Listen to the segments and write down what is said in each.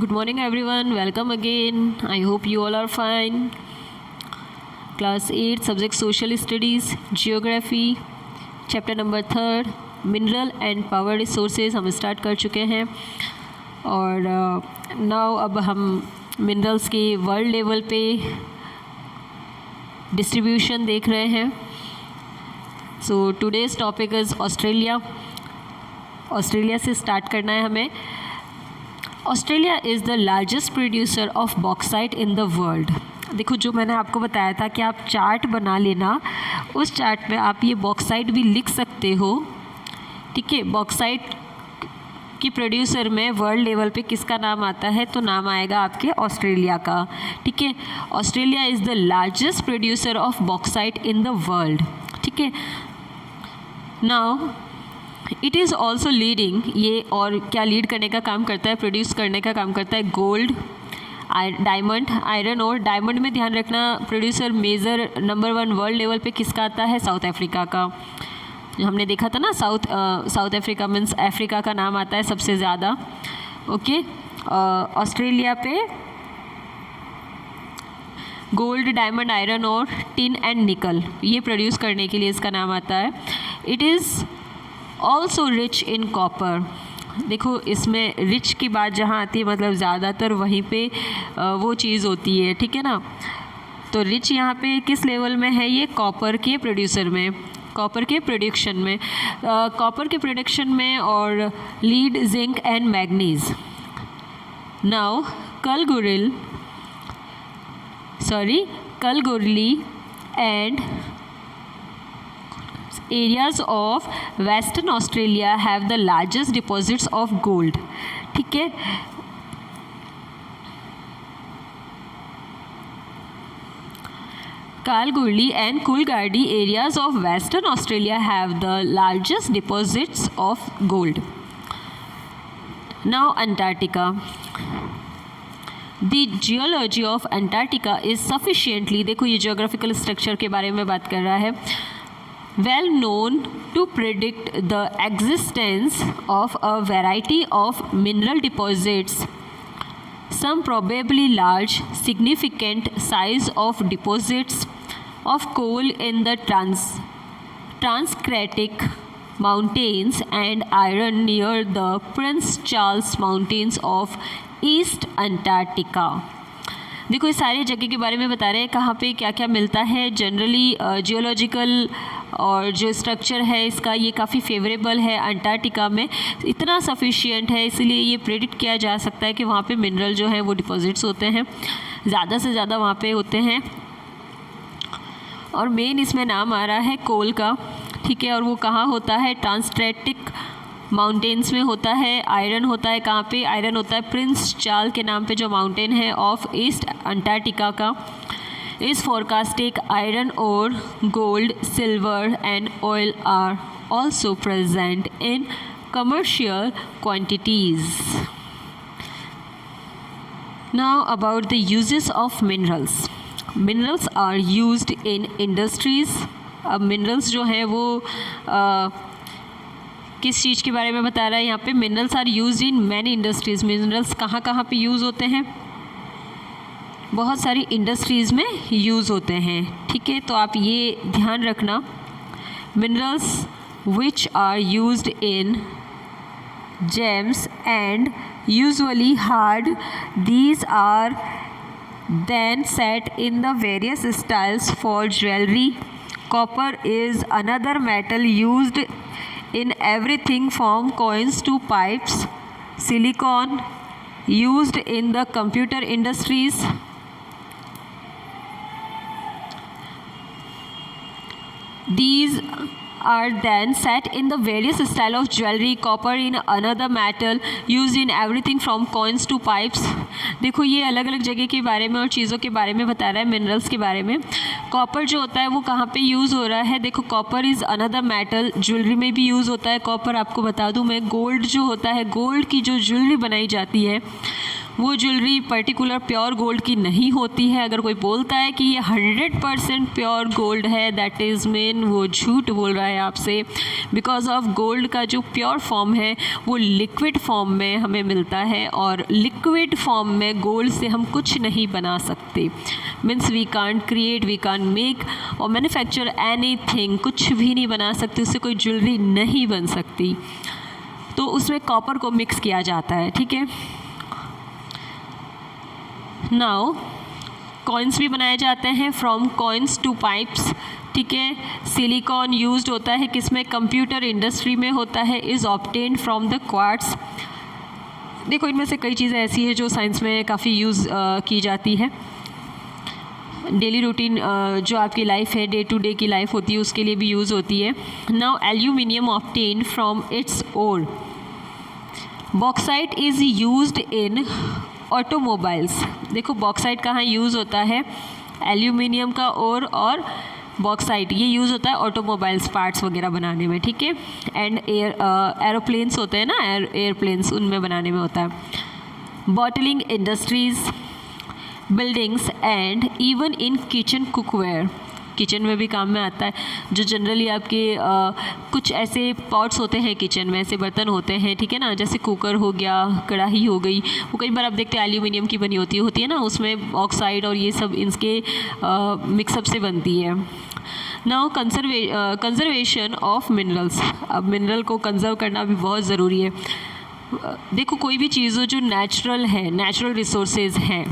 Good morning, everyone. Welcome again. I hope you all are fine. Class 8, subject Social Studies, Geography, chapter number 3, Mineral and Power Resources हम start कर चुके हैं और now अब हम minerals के world level पे डिस्ट्रीब्यूशन देख रहे हैं. सो today's topic is Australia. Australia से स्टार्ट करना है हमें. Australia is the largest producer of bauxite in the world. देखो, जो मैंने आपको बताया था कि आप चार्ट बना लेना, उस चार्ट में आप ये बॉक्साइट भी लिख सकते हो. ठीक है, बॉक्साइट की प्रोड्यूसर में वर्ल्ड लेवल पे किसका नाम आता है, तो नाम आएगा आपके ऑस्ट्रेलिया का. ठीक है, Australia is the largest producer of bauxite in the world. ठीक है, now it is also leading. ये और क्या लीड करने का काम करता है, प्रोड्यूस करने का काम करता है. गोल्ड, डायमंड, आयरन और. डायमंड में ध्यान रखना, producer major number 1 world level पे किसका आता है, साउथ अफ्रीका का. जो हमने देखा था ना, साउथ अफ्रीका मीन्स अफ्रीका का नाम आता है सबसे ज़्यादा. ओके, ऑस्ट्रेलिया पे गोल्ड, डायमंड, आयरन और, टिन एंड निकल, ये प्रोड्यूस करने के लिए इसका नाम आता है. It is also rich in copper. देखो, इसमें रिच की बात जहाँ आती है, मतलब ज़्यादातर वहीं पे वो चीज़ होती है. ठीक है ना, तो रिच यहाँ पे किस लेवल में है, ये कॉपर के प्रोड्यूसर में, कॉपर के प्रोडक्शन में, कॉपर के प्रोडक्शन में, और lead, zinc and manganese. Now Kalgoorlie and areas of Western Australia have the largest deposits of gold. ठीक है, Kalgoorlie and Coolgardie areas of Western Australia have the largest deposits of gold. Now Antarctica. The geology of Antarctica is sufficiently, देखो ये geographical structure के बारे में बात कर रहा है, well known to predict the existence of a variety of mineral deposits. Some probably large, significant size of deposits of coal in the Transarctic Mountains and iron near the Prince Charles Mountains of East Antarctica. देखो, इस सारी जगह के बारे में बता रहे हैं कहाँ पे क्या क्या मिलता है. जनरली जियोलॉजिकल और जो स्ट्रक्चर है इसका, ये काफ़ी फेवरेबल है. अंटार्कटिका में इतना सफिशिएंट है, इसलिए ये प्रेडिक्ट किया जा सकता है कि वहाँ पे मिनरल जो है वो डिपॉजिट्स होते हैं, ज़्यादा से ज़्यादा वहाँ पे होते हैं. और मेन इसमें नाम आ रहा है कोल का. ठीक है, और वो कहाँ होता है, ट्रांसआर्कटिक माउंटेन्स में होता है. आयरन होता है कहाँ पे, आयरन होता है प्रिंस चार्ल के नाम पे जो माउंटेन है ऑफ ईस्ट अंटार्कटिका का. इस फोरकास्टिक आयरन और gold, silver and oil are also present in commercial quantities. Now about the uses of minerals. Minerals are used in industries. अब मिनरल्स जो है वो किस चीज़ के बारे में बता रहा है यहाँ पे, minerals are used in many industries. Minerals कहाँ कहाँ पे यूज़ होते हैं, बहुत सारी इंडस्ट्रीज़ में यूज़ होते हैं. ठीक है, तो आप ये ध्यान रखना, minerals which are used in gems and usually hard, these are then set in the various styles for jewelry. Copper is another metal used in everything from coins to pipes. Silicon used in the computer industries. These are then set in the various style of jewelry. Copper in another metal used in everything from coins to pipes. देखो, ये अलग अलग जगह के बारे में और चीज़ों के बारे में बता रहा है, मिनरल्स के बारे में. कॉपर जो होता है वो कहाँ पे यूज़ हो रहा है, देखो, copper is another metal, jewellery में भी यूज़ होता है कॉपर. आपको बता दूँ मैं, गोल्ड जो होता है, गोल्ड की जो ज्वेलरी बनाई जाती है वो ज्वेलरी पर्टिकुलर प्योर गोल्ड की नहीं होती है। अगर कोई बोलता है कि ये 100% प्योर गोल्ड है, दैट इज़ मीन वो झूठ बोल रहा है आपसे, बिकॉज ऑफ गोल्ड का जो प्योर फॉर्म है वो लिक्विड फॉर्म में हमें मिलता है, और लिक्विड फॉर्म में गोल्ड से हम कुछ नहीं बना सकते। Means we can't create, we can't make और मैन्युफैक्चर एनीथिंग, कुछ भी नहीं बना सकते, उससे कोई ज्वेलरी नहीं बन सकती। तो उसमें कॉपर को मिक्स किया जाता है, ठीक है। नाउ कॉइन्स भी बनाए जाते हैं, फ्रॉम कॉइन्स टू पाइप्स, ठीक है। सिलिकॉन यूज्ड होता है किसमें, कंप्यूटर इंडस्ट्री में होता है, is obtained from the quartz. देखो इनमें से कई चीज़ें ऐसी है जो साइंस में काफ़ी यूज़ की जाती है। डेली रूटीन जो आपकी लाइफ है, डे टू डे की लाइफ होती है, उसके लिए भी यूज़ होती है। Now aluminium obtained from its ore. Bauxite is used in automobiles. देखो बॉक्साइट कहाँ यूज़ होता है, एल्यूमिनियम का ओर और बॉक्साइट, ये यूज़ होता है ऑटोमोबाइल्स पार्ट्स वगैरह बनाने में, ठीक है। एंड एरोप्लेन्स होते हैं ना, एयरप्लेन्स, उनमें बनाने में होता है। Bottling industries, buildings and even in kitchen cookware, kitchen में भी काम में आता है। जो जनरली आपके कुछ ऐसे पॉट्स होते हैं किचन में, ऐसे बर्तन होते हैं, ठीक है ना, जैसे कुकर हो गया, कढ़ाई हो गई, वो कई बार आप देखते हैं एल्यूमिनियम की बनी होती है ना, उसमें ऑक्साइड और ये सब इसके मिक्सअप से बनती है। Now conservation of minerals. अब मिनरल को कंजर्व करना भी बहुत ज़रूरी है। देखो कोई भी चीज़ हो जो नेचुरल है, नेचुरल रिसोर्सेज हैं,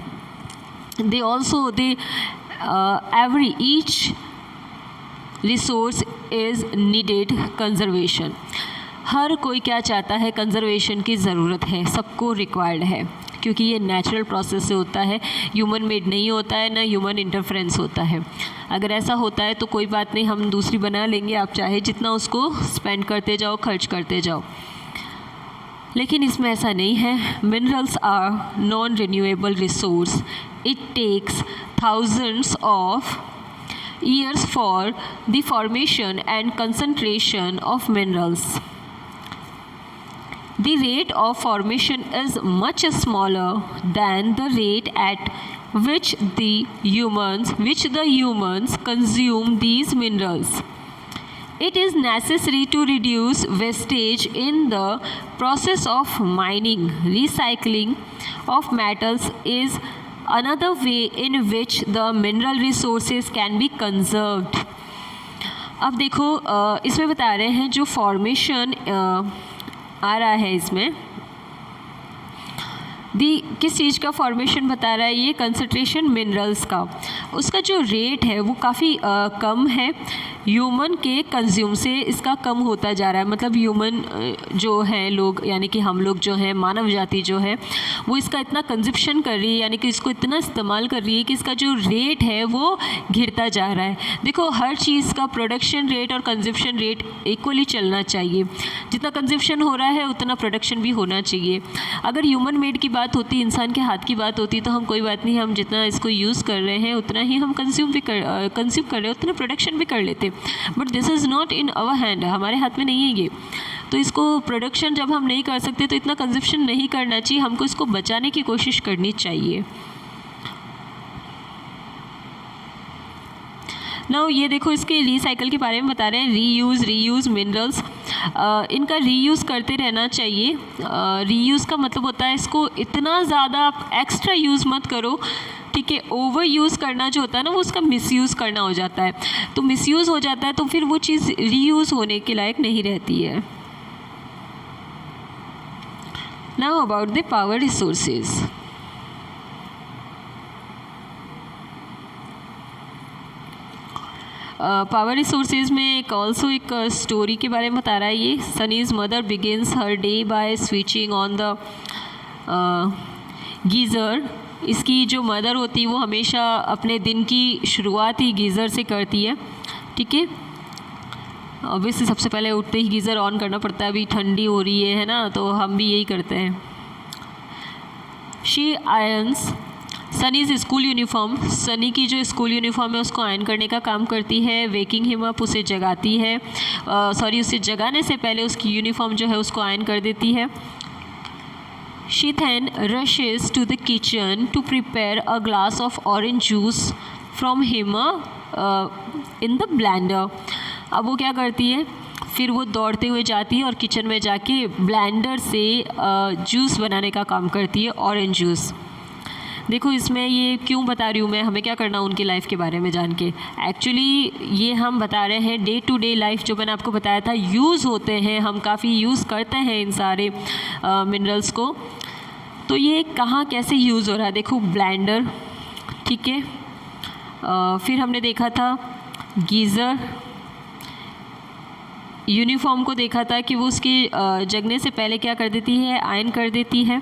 each resource is needed conservation। हर कोई क्या चाहता है, कंजर्वेशन की ज़रूरत है, सबको रिक्वायर्ड है, क्योंकि ये नेचुरल प्रोसेस से होता है, ह्यूमन मेड नहीं होता है, ना ह्यूमन इंटरफेरेंस होता है। अगर ऐसा होता है तो कोई बात नहीं, हम दूसरी बना लेंगे, आप चाहे जितना उसको स्पेंड करते जाओ, खर्च करते जाओ, लेकिन इसमें ऐसा नहीं है। Minerals are non renewable resource, it takes thousands of years for the formation and concentration of minerals. The rate of formation is much smaller than the rate at which the humans consume these minerals. It is necessary to reduce wastage in the process of mining. Recycling of metals is another way in which the mineral resources can be conserved। अब देखो इसमें बता रहे हैं जो formation आ रहा है इसमें, किस चीज़ का फॉर्मेशन बता रहा है, ये कंसंट्रेशन मिनरल्स का, उसका जो रेट है वो काफ़ी कम है, ह्यूमन के कंज्यूम से इसका कम होता जा रहा है। मतलब ह्यूमन जो है लोग, यानी कि हम लोग जो हैं, मानव जाति जो है, वो इसका इतना कंजप्शन कर रही है, यानी कि इसको इतना इस्तेमाल कर रही है कि इसका जो रेट है वो गिरता जा रहा है। देखो हर चीज़ का प्रोडक्शन रेट और कंजप्शन रेट इक्वली चलना चाहिए, जितना कंजप्शन हो रहा है उतना प्रोडक्शन भी होना चाहिए। अगर ह्यूमन मेड की बात होती, इंसान के हाथ की बात होती, तो हम कोई बात नहीं, हम जितना इसको यूज़ कर रहे हैं उतना ही हम कंज्यूम कर रहे हैं, उतना प्रोडक्शन भी कर लेते, but this is not in our hand, हमारे हाथ में नहीं है ये। तो इसको प्रोडक्शन जब हम नहीं कर सकते तो इतना कंजप्शन नहीं करना चाहिए, हमको इसको बचाने की कोशिश करनी चाहिए। नाउ ये देखो इसके रीसाइकल के बारे में बता रहे हैं, रीयूज़ मिनरल्स, इनका रीयूज़ करते रहना चाहिए। रीयूज़ का मतलब होता है इसको इतना ज़्यादा आप एक्स्ट्रा यूज़ मत करो, ठीक है। ओवर यूज़ करना जो होता है ना, वो उसका मिसयूज़ करना हो जाता है, तो मिसयूज़ हो जाता है तो फिर वो चीज़ रीयूज़ होने के लायक नहीं रहती है। Now about the power resources. Power resources में एक स्टोरी के बारे में बता रहा है ये। Sunny's mother begins her day by switching on the geyser. इसकी जो मदर होती है वो हमेशा अपने दिन की शुरुआत ही गीज़र से करती है, ठीक है। ऑब्वियसली सबसे पहले उठते ही गीज़र ऑन करना पड़ता है, अभी ठंडी हो रही है ना, तो हम भी यही करते हैं। She irons Sunny's school uniform. Sunny की जो स्कूल यूनिफॉर्म है उसको आयरन करने का काम करती है। वेकिंग हिम अप, उसे जगाती है, उसे जगाने से पहले उसकी यूनिफॉर्म जो है उसको आयरन कर देती है। She then rushes to the kitchen to prepare a glass of orange juice from him in the blender. अब वो क्या करती है, फिर वो दौड़ते हुए जाती है और किचन में जाके ब्लेंडर से जूस बनाने का काम करती है, ऑरेंज जूस। देखो इसमें ये क्यों बता रही हूँ मैं, हमें क्या करना उनकी लाइफ के बारे में जान के। एक्चुअली ये हम बता रहे हैं डे टू डे लाइफ, जो मैंने आपको बताया था यूज़ होते हैं, हम काफ़ी यूज़ करते हैं इन सारे मिनरल्स को। तो ये कहाँ कैसे यूज़ हो रहा है, देखो ब्लेंडर, ठीक है। फिर हमने देखा था गीज़र, यूनिफॉर्म को देखा था कि वो उसकी जगने से पहले क्या कर देती है, आयरन कर देती है।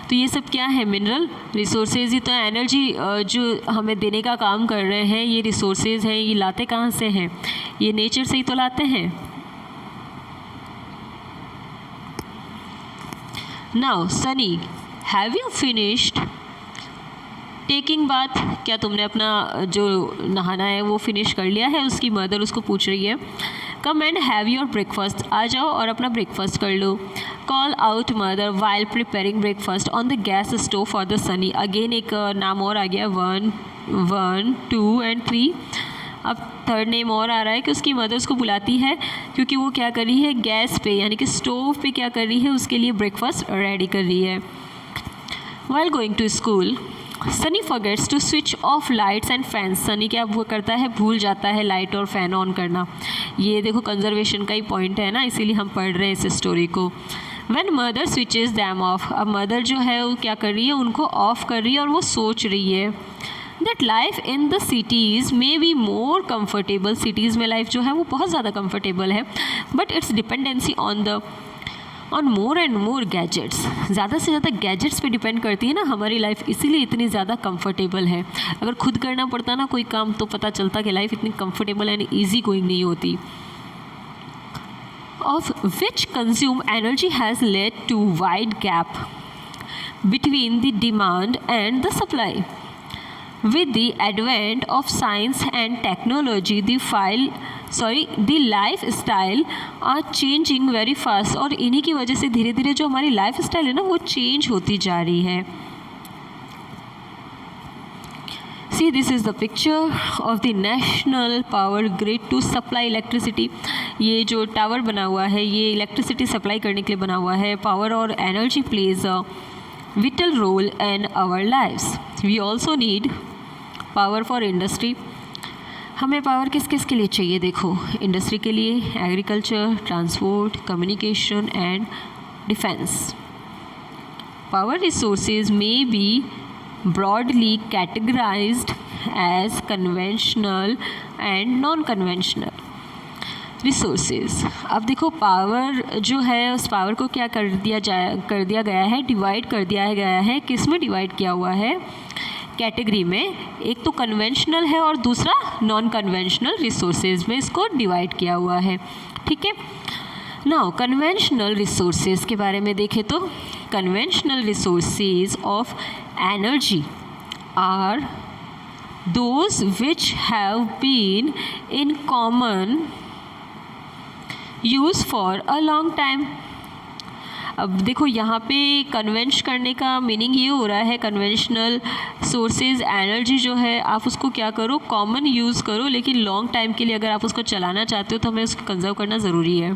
तो ये सब क्या है, मिनरल रिसोर्सेज ही तो एनर्जी जो हमें देने का काम कर रहे हैं, ये रिसोर्सेज हैं, ये लाते कहाँ से हैं, ये नेचर से ही तो लाते हैं। Now Sunny, have you finished taking bath, क्या तुमने अपना जो नहाना है वो फिनिश कर लिया है? उसकी मदर उसको पूछ रही है। Come and have your breakfast, आ जाओ और अपना ब्रेकफास्ट कर लो। Call out mother while preparing breakfast on the gas stove for the Sunny. Again एक नाम और आ गया, 1, 2 एंड 3। अब थर्ड नेम और आ रहा है कि उसकी मदर उसको बुलाती है क्योंकि वो क्या कर रही है, गैस पे यानी कि स्टोव पे क्या कर रही है, उसके लिए ब्रेकफास्ट रेडी कर रही है। While going to school Sunny forgets to switch off lights and fans. Sunny क्या वो करता है, भूल जाता है लाइट और फ़ैन ऑन करना। ये देखो कंजर्वेशन का ही पॉइंट है ना, इसीलिए हम पढ़ रहे हैं इस स्टोरी को। When mother switches them of, अब मदर जो है वो क्या कर रही है, उनको ऑफ कर रही है और वो सोच रही है that life in the cities may be more comfortable. Cities में लाइफ जो है वो बहुत ज़्यादा कम्फर्टेबल है, but it's dependency on more and more gadgets. ज़्यादा से ज़्यादा गैजेट्स पे डिपेंड करती है ना हमारी लाइफ, इसीलिए इतनी ज़्यादा कंफर्टेबल है। अगर खुद करना पड़ता ना कोई काम तो पता चलता कि लाइफ इतनी कंफर्टेबल एंड ईजी गोइंग नहीं होती। Of which consume energy has led to wide gap between the demand and the supply. With the advent of science and technology, the lifestyle are changing very fast। और इन्हीं की वजह से धीरे धीरे जो हमारी लाइफ स्टाइल है ना वो चेंज होती जा रही है। See, this is the picture of the national power grid to supply electricity। ये जो टावर बना हुआ है ये इलेक्ट्रिसिटी सप्लाई करने के लिए बना हुआ है। पावर और energy plays a vital role in our lives। We also need power for industry. हमें पावर किस किस के लिए चाहिए, देखो इंडस्ट्री के लिए, agriculture, transport, communication and defence. Power resources may be broadly categorised as conventional and non conventional resources. अब देखो पावर जो है उस पावर को क्या कर दिया गया है, डिवाइड कर दिया गया है। किस में डिवाइड किया हुआ है, कैटेगरी में। एक तो कन्वेंशनल है और दूसरा नॉन कन्वेंशनल रिसोर्सेज में इसको डिवाइड किया हुआ है, ठीक है। नाउ कन्वेंशनल रिसोर्सेज के बारे में देखें तो conventional resources of energy are those which have been in common use for a long time. अब देखो यहाँ पे कन्वेंश करने का मीनिंग ये हो रहा है, कन्वेंशनल सोर्सेज एनर्जी जो है आप उसको क्या करो, कॉमन यूज़ करो, लेकिन लॉन्ग टाइम के लिए अगर आप उसको चलाना चाहते हो तो हमें उसको कंजर्व करना ज़रूरी है।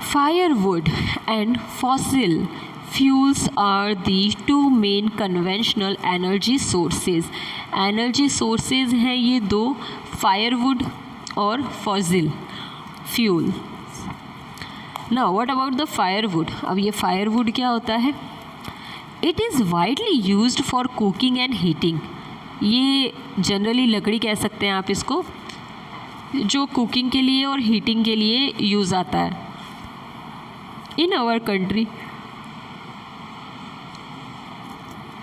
Firewood and fossil fuels are the two main conventional energy sources. Energy sources हैं ये दो, फायरवुड और fossil fuel. Now what about the firewood. अब ये फायरवुड क्या होता है, it is widely used for cooking and heating. ये जनरली लकड़ी कह सकते हैं आप इसको, जो कुकिंग के लिए और हीटिंग के लिए यूज़ आता है। In our country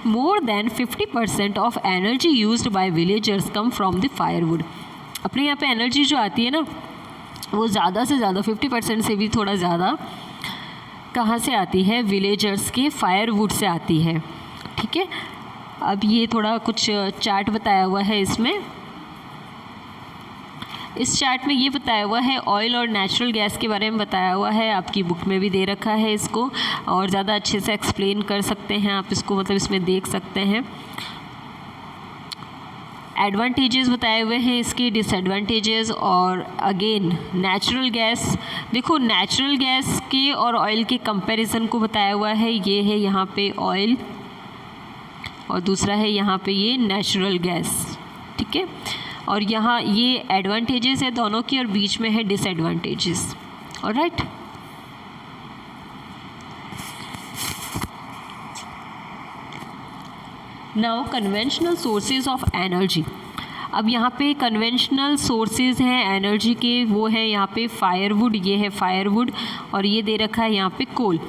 more than 50% of energy used by villagers come from the firewood. अपने यहाँ पे एनर्जी जो आती है ना वो ज़्यादा से ज़्यादा 50% से भी थोड़ा ज़्यादा कहाँ से आती है, विलेजर्स के फायरवुड से आती है, ठीक है। अब ये थोड़ा कुछ चार्ट बताया हुआ है इसमें। इस चार्ट में ये बताया हुआ है ऑयल और नेचुरल गैस के बारे में बताया हुआ है, आपकी बुक में भी दे रखा है इसको, और ज़्यादा अच्छे से एक्सप्लेन कर सकते हैं आप इसको, मतलब इसमें देख सकते हैं। एडवांटेजेस बताए हुए हैं इसके, डिसएडवांटेजेस, और अगेन नेचुरल गैस, देखो नेचुरल गैस के और ऑयल के कंपैरिजन को बताया हुआ है। ये है यहाँ पे ऑयल और दूसरा है यहाँ पे ये नेचुरल गैस, ठीक है। और यहाँ ये एडवांटेजेस है दोनों की और बीच में है disadvantages, alright. Now conventional sources of energy. अब यहाँ पे कन्वेंशनल सोर्सेज हैं एनर्जी के, वो है यहाँ पे फायरवुड, ये है फायरवुड, और ये दे रखा है यहाँ पे कोल।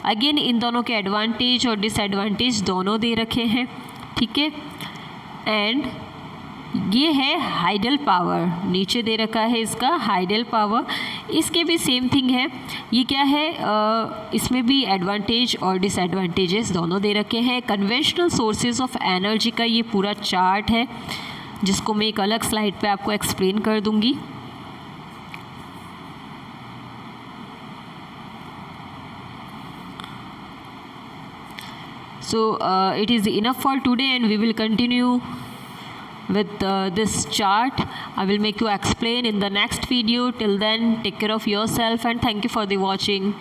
अगेन इन दोनों के एडवांटेज और डिसएडवांटेज दोनों दे रखे हैं, ठीक है। एंड ये है हाइडल पावर, नीचे दे रखा है इसका हाइडल पावर, इसके भी सेम थिंग है। ये क्या है, इसमें भी एडवांटेज और डिसएडवांटेजेस दोनों दे रखे हैं। कन्वेंशनल सोर्सेज ऑफ एनर्जी का ये पूरा चार्ट है, जिसको मैं एक अलग स्लाइड पे आपको एक्सप्लेन कर दूंगी। So it is enough for today, and we will continue with this chart. I will make you explain in the next video. Till then, take care of yourself and thank you for the watching.